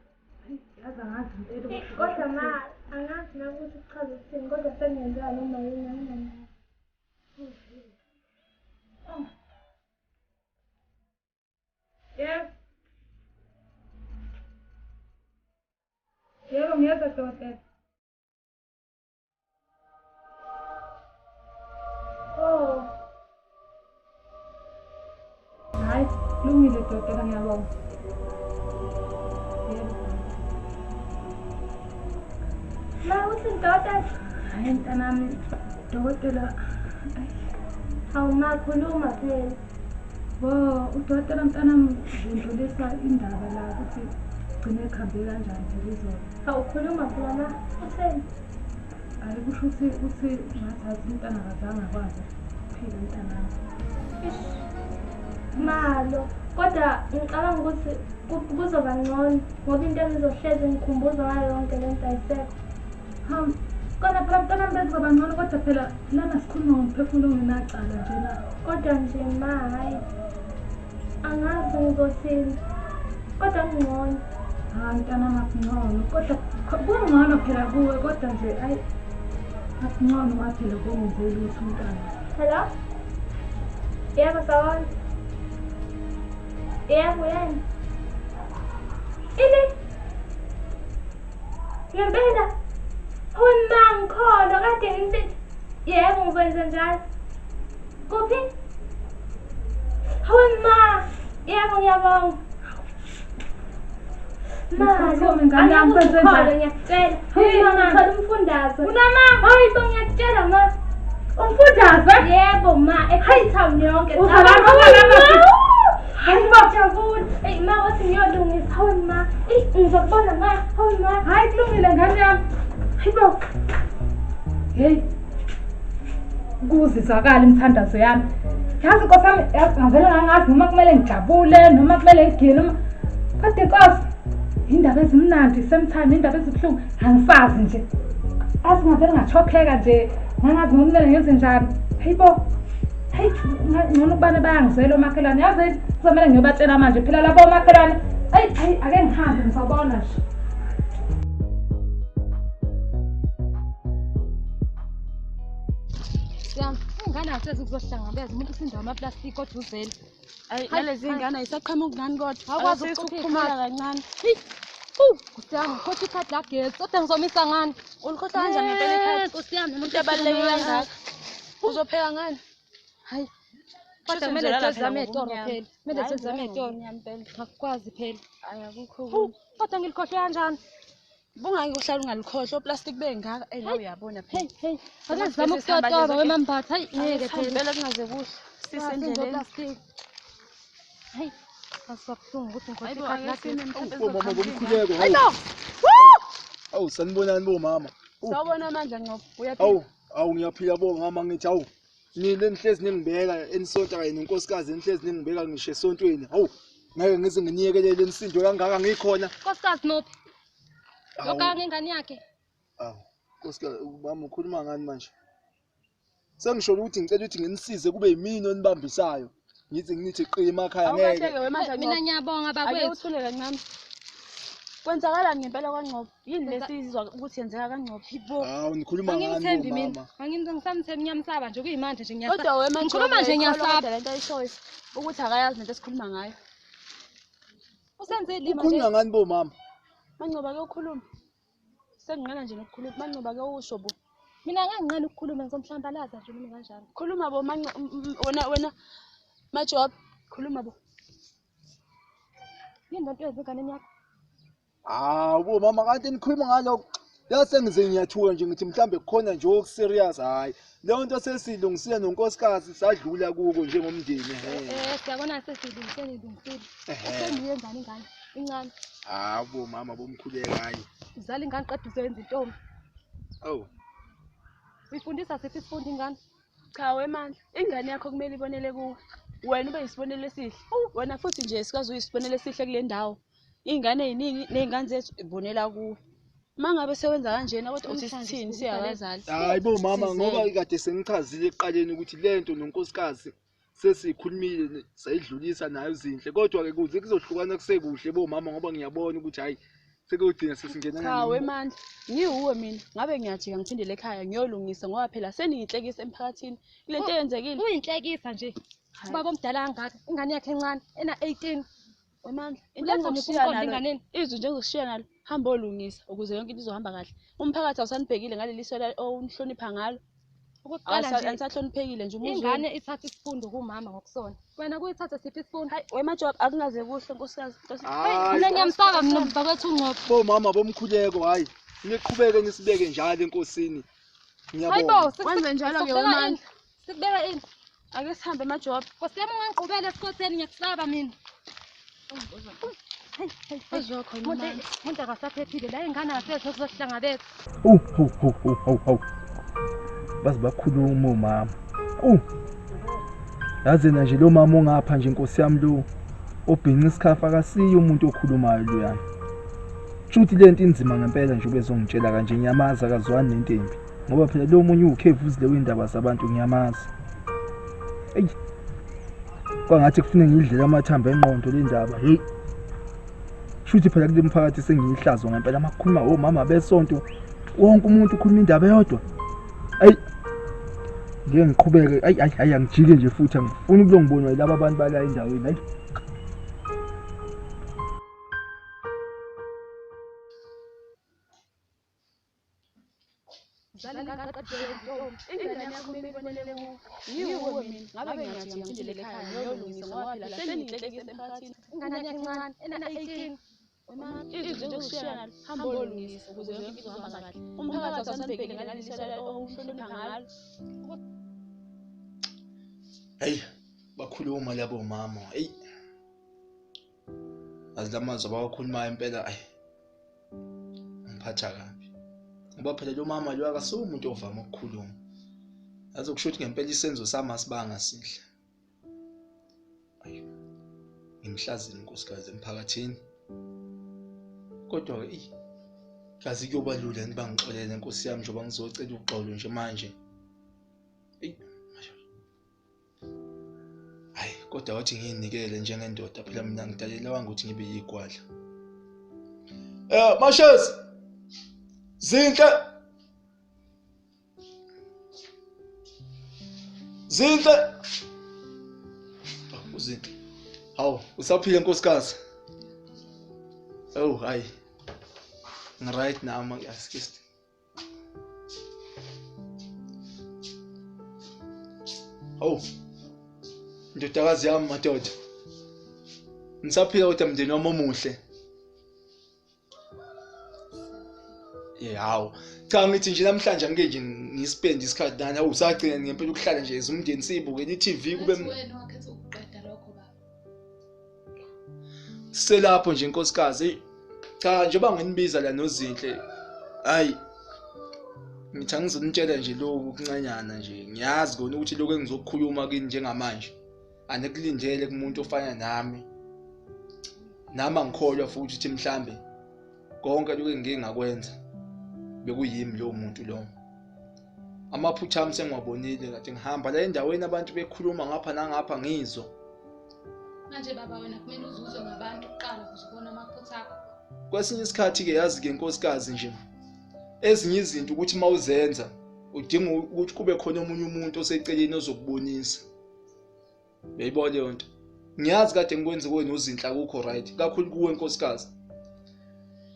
Yazi angazi impela ukuthi Kodwa ma angazi nokuthi kuchaza ukuthini kodwa sengenzeka noma yini anginayo. Yes. Yebo ngiyeza dokotela. Kulungile dokotela, ngiyabonga. Ma uthi dokotela? Hayi mntanami, dokotela. Hawu ma khuluma phela. Udokotela mntanami ngidlulisa indaba la ukuthi gcine ekhambe kanjani phela izolo. Hawu khuluma phela ma. Utheni? Hayi kusho ukuthi ngathi umntana akazange akwazi ukuphila mntanami. Malo, kodwa ngicabanga ukuthi kuzoba ngcono ngoba into engizohlezi ngikhumbuza ngayo yonke le nto ayisekho. Kona phela mntanami bekuzoba ngcono kodwa phela lana sikhuluma ngomphefumulo ongenacala nje na. Kodwa nje ma hayi angazi ngizothini kodwa kungcono. Hayi mntanami akungcono kodwa kungcono phela kuwe kodwa nje hayi akungcono waphela kungenzeli ukuthi umntana. Hello? Yebo sawona. Yebo yena. Ini? Ngempela? Uma ngikholwa kade ngithi yebo ngikwenze njalo. Kuphi? Uma yebo ngiyabonga. Ngiyacela. Ngithola umfundaze. Unamanga? Hayi ngiyakutshela ma. Umfundaze? Yebo ma, eKhayitown yonke. Hayi bajabule. Hey ma wathi ngiyolungisa. Hayi ma. Ngizokubona ma. Hayi ma. Hayi kulungile ngane yami. Hayibo. Hey. Kuzizakala imithandazo yami. Yazi Nkosi yami, ngavele ngangazi noma kumele ngijabule noma kumele ngigile noma kodwa Nkosi indaba ezimnandi sometimes indaba ezibuhlungu angisazi nje. Azi ngavele ngachokheka nje ngangazi noma kumele ngenze njani. Hayibo. Hey, ngcono kubana bayangizela omakhelwane. Yazi kuzomela ngiyobatshela manje phela labo omakhelwane. Hey, ake ngihambe ngizobona nje. Siyami, ingane asezi kuzohlangabeza umuntu usindawo amaplastiki kodwa uzela. Hayi nalezi ngane ayisaqhamuki nani kodwa. Awukwazi ukuphumula kancane. Siyami, khothi ikhadi lagesi kodwa ngizomisa ngani? Ulikhohlwa kanjani ngempela ikhadi? Siyami, umuntu ebaluleke kangaka. Uzopheka ngani? Hayi. Kodwa kumele sizame etoro phela. Kumele sizame etoro. Akukwazi phela. Hayi akukho. Kodwa ngilikhohlwe kanjani? Bungake uhlala ungalikhohlwa plastic bengaka nawe uyabona phela. Hey. Ake sizame ukutotoba wemambatha. Hayi ngeke phela. Phela kungaze kuhle. Sisendleleni. Plastic. Hayi. Asabhlungu ukuthi ngikhohlwe ikhadi lagesi. Mama bomkhuleko. Awu sanibonani bo mama. Sawubona amandla Nqobo. Uyaphila? Awu ngiyaphila bo mama ngithi awu. Nile nihlezi ningibeka enisonta kanye nonkosikazi nihlezi ningibeka ngisho esontweni. Hawu ngeke ngize nginiyekelele insindo kangaka ngikhona. Nkosikazi nophi? Lokanga ingane yakhe. Awu nkosikazi mama ukhuluma ngani manje? Sengisho ukuthi ngicela ukuthi nginisize kube yimini onibambisayo. Ngithi nginithi qi emakhaya ngeke. Mina ngiyabonga bakwethu. Ake uthule kancane. Kwenzakalani ngempela kwaNqobo? Yini lesizwa ukuthi yenzeka kaNqobo? Yibo. Hawu nikhuluma ngani mama? Ngisamthembi ngiyamsaba nje kuyimanje nje ngiyasaba. Kodwa wena manje ngikhuluma nje ngiyasaba lento ayishoyo ukuthi akayazi lento esikhuluma ngayo. Usenzile manje. Ukhuluma ngani bo mama? MaNqobo ake ukhuluma. Senginqena nje nokukhuluma. MaNqobo ake usho bo. Mina nganginqena ukukhuluma ngizomhlambalaza nje noma kanjani. Khuluma bo wena Majob, khuluma bo. Yini lento yenza ingane yakho? Bo mama kanti nikhuluma ngalokho. Yase ngize ngiyathuka nje ngithi mhlambe kukhona nje okuserious hayi. Leyo nto sesilungisile nonkosikazi sadlula kuko njengomndeni siyabona sesilungisile. Sengiyenzani ingane incane. Bo mama bomkhuleka hayi. Uzala ingane qeda uzenza intombi. Awu. Uyifundisa sephi isifundo ingane? Cha wemandla, ingane yakho kumele ibonele kuwe. Wena ube isibonele esihle. Wena futhi nje sikazi uyisibonele esihle kule ndawo. Ingane eziningi nezingane zethu ibonela kuwe. Mangabe sewenza kanjena kodwa uthi sithini siyabazali. Hayi bo mama ngoba kade sengichazile eqaleni ukuthi lento nonkosikazi sesikhulumile sayidlulisa nayo izinhle kodwa ke kuze kuzohlukana kusekuhle bo mama ngoba ngiyabona ukuthi hayi sekugcina sesingena ngani. Cha wemandla, ngiwuwe mina. Ngabe ngiyajika ngiphindele ekhaya ngiyolungisa ngoba phela seniyinhlekisa emphakathini. Lento eyenzekile. Uyinhlekisa nje. Ubaba omdala kangaka ingane yakhe encane ena 18. Wemandla, into engizokushiya nalo. Izwi nje engizokushiya nalo. Hamba olungisa ukuze yonke into izohamba kahle. Umphakathi awusanibhekile ngaleli sela onihlonipha ngalo. Okokuqala nje Anisahloniphekile nje umuzi. ingane ithatha isifundo kumama ngokusona. Wena kuyithatha siphi isifundo? Hayi weMajob akungaze kuhle nkosikazi. Mina ngiyamsaba mina mbakwethu uNqopho. Bomama bomkhuleko hayi. Niqhubeke nisibeke njalo enkosini. Hayibo, wenze njalo ke wemani. Sikubeka ini? Ake sihambe eMajob. Nkosi yami ungangiqhubela esikhosini ngiyakusaba mina. Umuntu akasaphephile la ingane asethu kuzohlangabeza. Hawu. Baze bakhuluma omama. Yazi nje lo mama ongapha nje inkosi yami lo obhinqa isikhafa akasiyo umuntu okhulumayo lo yana. Shuthi lento inzima ngempela nje ubezongitshela kanje ngiyamaza akazwani nentembi. Ngoba phela lo munye ukhevuzi lewe indaba zabantu ngiyamaza. Ey. Kwangathi kufanele ngidlela amathambo engqondo le ndaba. Hey. Shuthi phela kule mphakathi sengiyihlazo ngempela amakhuluma omama besonto. Wonke umuntu ukhuluma indaba eyodwa. Ey. Ngeke ngiqhubeke hayi angijike nje futhi angifuni ukulongibona laba abantu bala endaweni hayi. Hey, bakhuluma labo mama. Hey. Azilamazwe abakhuluma impela ay. Ngiphatha kabi. Ngoba phela lo mama lo akasuka umuntu ovama ukukhuluma. Azokusho ukuthi ngempela isenzo sami asibanga sihle. Ayo. Ngimhlazini nkosikazi emphakathini. Kodwa ke kazi kuyoba lula ngibangixolele inkosi yami njengoba ngizocela uxolo nje manje. Kodwa wathi ngiyinikele njengendoda phela mina ngidalelwa ukuthi ngibe yigwala. Mashezi. Zinhle. Uzinhle. Hawu, usaphila nkosikazi? Oh, hayi. Right now ngiyasikist. Oh. Ndodakazi yami madoda. Nisaphila kodwa mndeni wami omuhle. Hawu. Cha ngithi nje namhlanje angeke nje ngispend isikhathi nani awusagcina ngempela ukuhlala nje ezumndeni sibukele iTV kube wena wakhetha ukuqeda lokho baba. Selapho nje inkosikazi. Cha njengoba nginibiza la nozinhle. Hayi. Ngithi angizonitshela nje lokhu kuncanyana nje. Ngiyazi kona ukuthi lokho engizokukhuluma kini njengamanje. Anikulindele kumuntu ofana nami. Nami angikholwa futhi ukuthi mhlambe konke lokho engike ngakwenza bekuyimi lo muntu lo. Amaphutha ami sengiwabonile kade ngihamba la endaweni abantu bekhuluma ngapha nangapha ngizwa. Manje baba wena kumele uzuzwe ngabantu uqala ukuzibona amaphutha akho. Kwesinye isikhathi ke yazi ke inkosikazi nje. Ezinye izinto ukuthi mawuzenza udinga ukuthi kube khona omunye umuntu oseceleni ozokubonisa. Beyibona leyo nto. Ngiyazi kade ngikwenze kuwe nozinhla akukho right. Kakhulu kuwe inkosikazi.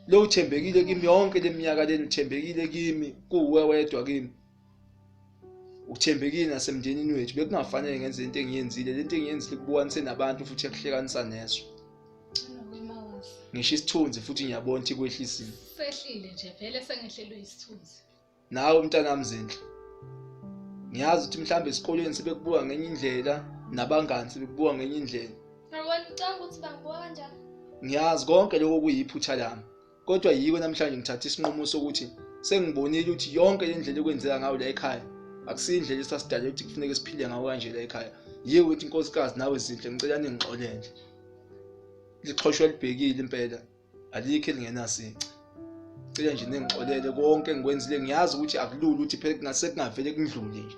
Lo uthembekile kimi yonke leminyaka leni uthembekile kimi kuwe wedwa kimi. Uthembekile nasemndenini wethu bekungafanele ngenze into engiyenzile lento engiyenzile kubukanise nabantu futhi ekuhlekanisa neso. Ngisho isithunzi futhi ngiyabona ukuthi kwehlisile. Sehlile nje vele sengehlelwe isithunzi. Nawe umntana wamzinhle. Ngiyazi ukuthi mhlambe esikoleni sebekubuka ngenye indlela nabangani sebekubuka ngenye indlela. Awona ucanga ukuthi bangibuka kanjani? Ngiyazi konke lokho kuyiphutha lami. Kodwa yiko namhlanje ngithatha isinqumo sokuthi sengibonile ukuthi yonke le ndlela ekwenzeka ngayo la ekhaya akusiyo indlela esasidala ukuthi kufuneka siphile ngayo kanje la ekhaya. Yiko ukuthi inkosikazi nawe Zinhle ngicela ningixolele. Liqhoshwe libhekile impela. Alikho elingenasici. Ngicela nje ningixolele konke engikwenzile ngiyazi ukuthi akulula ukuthi phela kungase kungavele kundlule nje.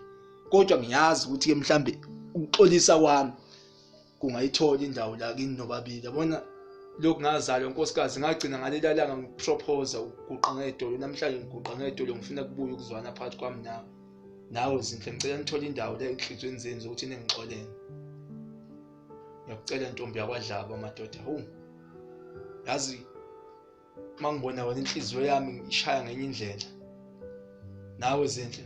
Kodwa ngiyazi ukuthi ke mhlambe ukuxolisa kwami kungayithola indawo la kini nobabili. Yabona lokhu ngazalwa inkosikazi ngagcina ngalela langa ngipropose ukuguqa ngedolo namhlanje ngiguqa ngedolo ngifuna kubuye ukuzwana phakathi kwami nawe. Nawe Zinhle ngicela ngithola indawo la enhlizweni zenu ukuthi ningixolele. Ngiyacela intombi yakwaDlaba madoda. Yazi mangibona wena inhliziyo yami ishaya ngenye indlela. Nawe Zinhle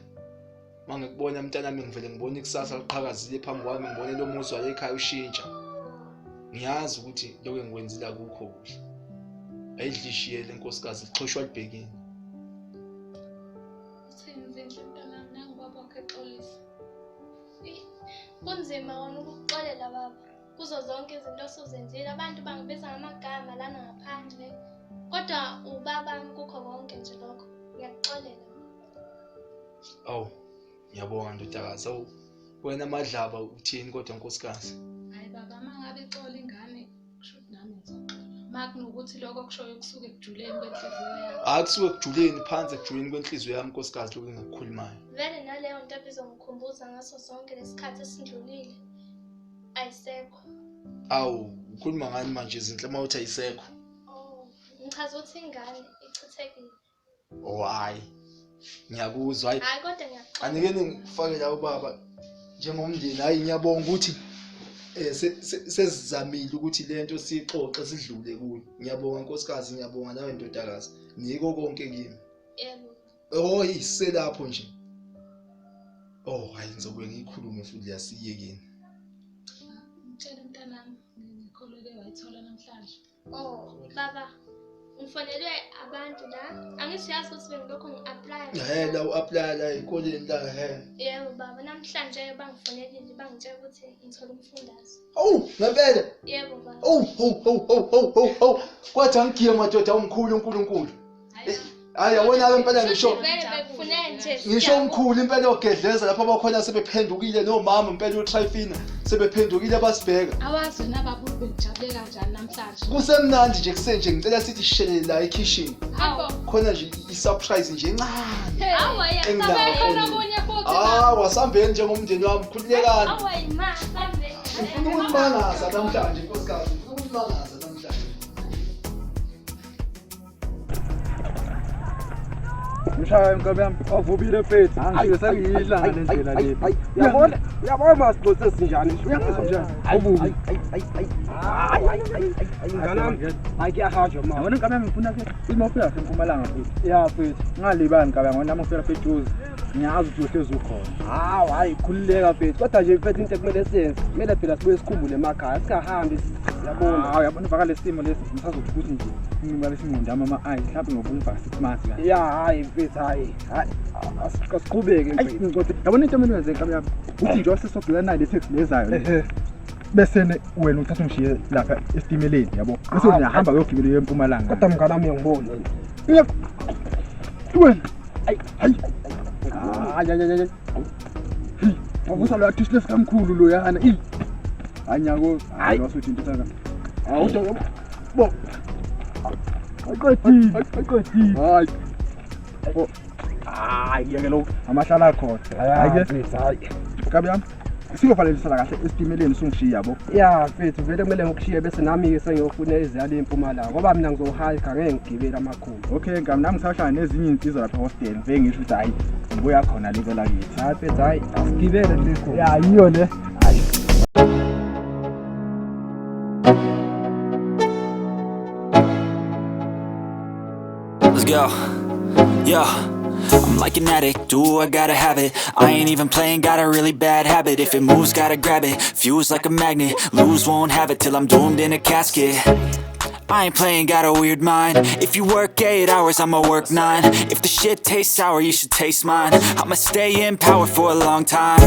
mangikubona mntanami ngivele ngibona ikusasa liqhakazile phambi kwami ngibone lo muzi wale ekhaya ushintsha. Ngiyazi ukuthi lokho engikwenzile akukho kuhle. Ayidlishiye le nkosikazi lixhoshwa libhekini. Uthini zinhle mntanami nangibaba wakhe exolisa. Kunzima wona ukukuxolela baba. Kuzo zonke izinto osuzenzile abantu bangibiza ngamagama lana ngaphandle. Kodwa ubaba kukho konke nje lokho. Ngiyakuxolela. Awu, ngiyabonga ndodakazi. Awu, wena madlaba uthini kodwa nkosikazi? Hayi baba mangabe ixola ingane kusho ukuthi nami ngizoxola. Makunokuthi lokho kushoyo kusuke kujuleni kwenhliziyo yakho. Akusuke kujuleni phansi ekujuleni kwenhliziyo yami nkosikazi lokho engakukhulumayo. Vele naleyo nto ebizongikhumbuza ngaso sonke lesikhathi esindlulile. Ayisekho. Awu, ukhuluma ngani manje izinhle mawuthi ayisekho? Oh, ngichaza ukuthi ingane ichithekile. Oh hayi. Ngiyakuzwa hayi. Hayi kodwa ngiyaxola. Anikeni ngifake la ubaba njengomndeni. Hayi ngiyabonga ukuthi sesizamile ukuthi lento sixoxe sidlule kuyo. Ngiyabonga nkosikazi, ngiyabonga nawe ndodakazi. Niko konke kimi. Yebo. Oh iselapho nje. Oh hayi ngizobuye ngikhulume futhi yasiyekeni. Ngitshela mntanami ngikholele wayithola namhlanje. Oh, baba. Ngifonelwe abantu la. Angisiyazi ukuthi bengilokho ngi-apply. La u-apply la ekoleni la Yebo baba, namhlanje bangifonelile bangitshela ukuthi ngithola umfundaze. Oh, ngempela? Yebo baba. Oh. Kwathi angigiye madoda umkhulu uNkulunkulu. Hayi yabona ke impela ngisho. Ngisho umkhulu impela ogedleza lapha abakhona sebephendukile nomama impela uTrifina sebephendukile basibheka. Awazi nababulu bengijabule kanjani namhlanje. Kusemnandi nje kusenje ngicela sithi sishelele la ekitchen. Hawo. Khona nje i-surprise nje encane. Hawa Sabekhona kunye futhi. Wasambeni njengomndeni wami khululekani. Hawa ima sambe. Ngifuna ukumangaza namhlanje nkosikazi. Ngifuna ukumangaza namhlanje. Mshaya mkabe yami avubile mfethu. Angike sengiyidla lendlela le. Uyabona masiphothise sinjani? Uyangizwa njani? Awububi. Nganami ayikuyahajwa mama. Yabona mkabe yami ngifuna ke imofela eMpumalanga futhi. Ya mfethu. Ngalibani mkabe yami nami ngifela eJozi. Ngiyazi ukuthi uhlezi ukhona. Hayi khulileka mfethu. Kodwa nje mfethu into ekumele siyenze. Kumele phela sibuye sikhumbule emakhaya. Singahambi yabona. Hayi yabona uvaka lesimo lesi ngisazothi ukuthi nje ngimba lesimunda ama-eye mhlawumbe ngobunga 6 months la. Ya hayi mfethu hayi. Asiqhubeke mfethu. Yabona into emele wenze mkabe yami uthi nje wasesogcina nayo le taxi lezayo. Bese wena uthatha ungishiye lapha esitimeleni yabo. Bese uyahamba uyogibela eMpumalanga. Kodwa mnganami ngibone. Wena hayi. Akusa lo artist lesikamkhulu lo yana. Anyako wasuthi into saka. Awudo bo. Ayikoti. Hayi. Yeke lo amahlala khona. Hayi. Kabe yami. Siyovalelisa kahle esitimeleni sungishiya yabo. Ya mfethu vele kumele ngikushiye bese nami ke sengiyofuna iziyalo eMpumalanga ngoba mina ngizohayika ngeke ngigibele amakhulu. Okay ngami nami ngisashaya nezinye insizwa lapha hostel vele ngisho ukuthi hayi ngibuya khona liko lakithi. Hayi mfethu hayi asigibele lekho. Ya yiyo le. Let's go. Yeah. I'm like an addict, do I gotta have it. I ain't even playing, got a really bad habit. If it moves, gotta grab it, fuse like a magnet. Lose, won't have it till I'm doomed in a casket. I ain't playing, got a weird mind. If you work 8 hours, I'ma work 9. If the shit tastes sour, you should taste mine. I'ma stay in power for a long time.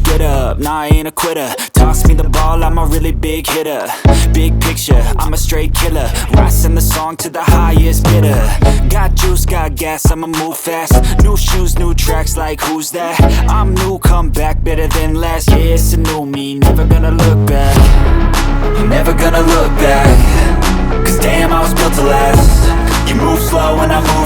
Get up, nah I ain't a quitter. Toss me the ball, I'm a really big hitter. Big picture, I'm a straight killer. Rising the song to the highest bidder. Got juice, got gas, I'ma move fast. New shoes, new tracks, like who's that? I'm new, come back, better than last. Yeah, it's a new me, never gonna look back. Never gonna look back. Cause damn, I was built to last. You move slow and I move